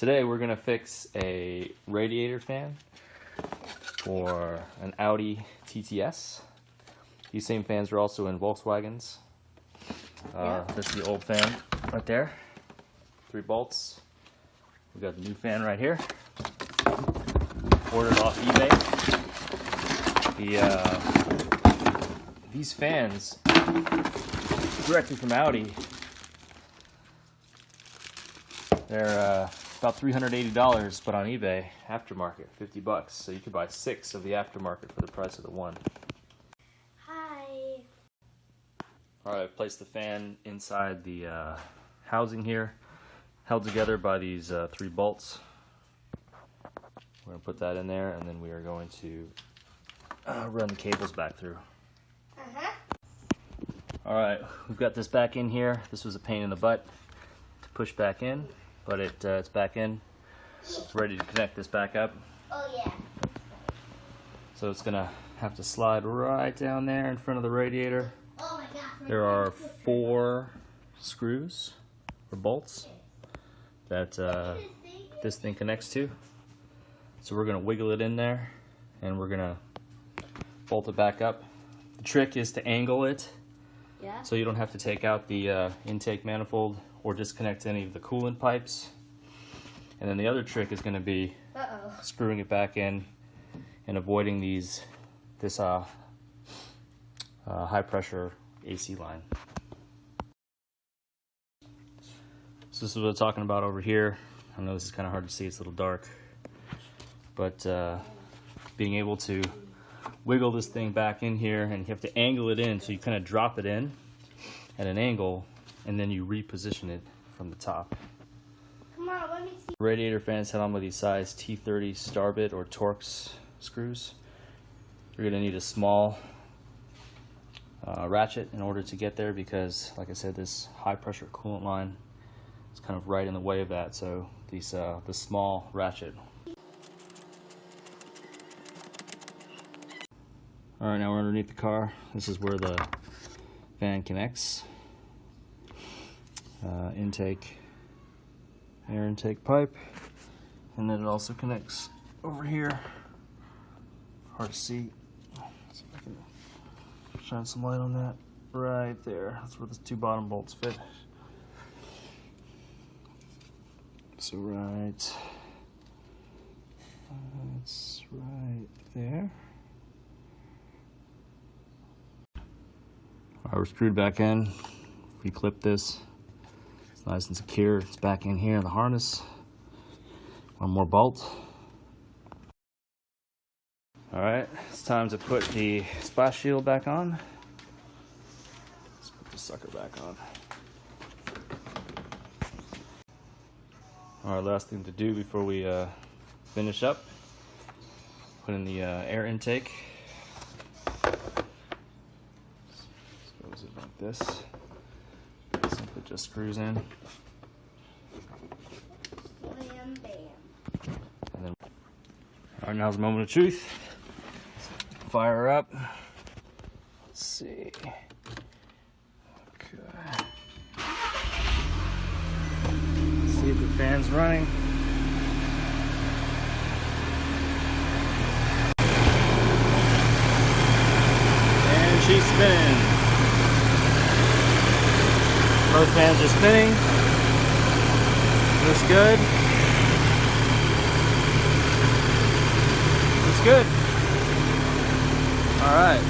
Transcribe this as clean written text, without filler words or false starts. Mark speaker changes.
Speaker 1: Today we're going to fix a radiator fan for an Audi TTS. These same fans are also in Volkswagens. This is the old fan right there. 3 bolts. We got the new fan right here. Ordered off eBay. These fans directly from Audi. They're about $380, but on eBay, aftermarket, $50. So you could buy 6 of the aftermarket for the price of the one.
Speaker 2: Hi.
Speaker 1: All right, place the fan inside the housing here, held together by these 3 bolts. We're going to put that in there, and then we are going to run the cables back through. All right, we've got this back in here. This was a pain in the butt to push back in, but it's back in. It's ready to connect this back up.
Speaker 2: Oh yeah.
Speaker 1: So it's gonna have to slide right down there in front of the radiator.
Speaker 2: Oh my God.
Speaker 1: There are 4 screws or bolts that this thing connects to. So we're gonna wiggle it in there and we're gonna bolt it back up. The trick is to angle it, so you don't have to take out the intake manifold or disconnect any of the coolant pipes. And then the other trick is going to be screwing it back in and avoiding this high pressure AC line. So this is what I'm talking about over here. I know this is kind of hard to see, it's a little dark, but being able to wiggle this thing back in here, and you have to angle it in, so you kind of drop it in at an angle and then you reposition it from the top.
Speaker 2: Come on, let me see.
Speaker 1: Radiator fans head on with these size T30 Starbit or Torx screws. You're going to need a small ratchet in order to get there, because like I said, this high pressure coolant line is kind of right in the way of that, so these the small ratchet. Alright, now we're underneath the car. This is where the fan connects. Air intake pipe, and then it also connects over here. Hard to see. Let's see if I can shine some light on that. Right there. That's where the 2 bottom bolts fit. So it's right there. Alright, we're screwed back in. We clip this. It's nice and secure. It's back in here in the harness. One more bolt. Alright, it's time to put the splash shield back on. Let's put the sucker back on. Alright, last thing to do before we finish up. Put in the air intake. Goes in like this. Simply just screws in.
Speaker 2: Slam bam.
Speaker 1: And then, alright, now's the moment of truth. Fire her up. Let's see. Okay. See if the fan's running. And she's spinning. Both fans are spinning. Looks good. Looks good. All right.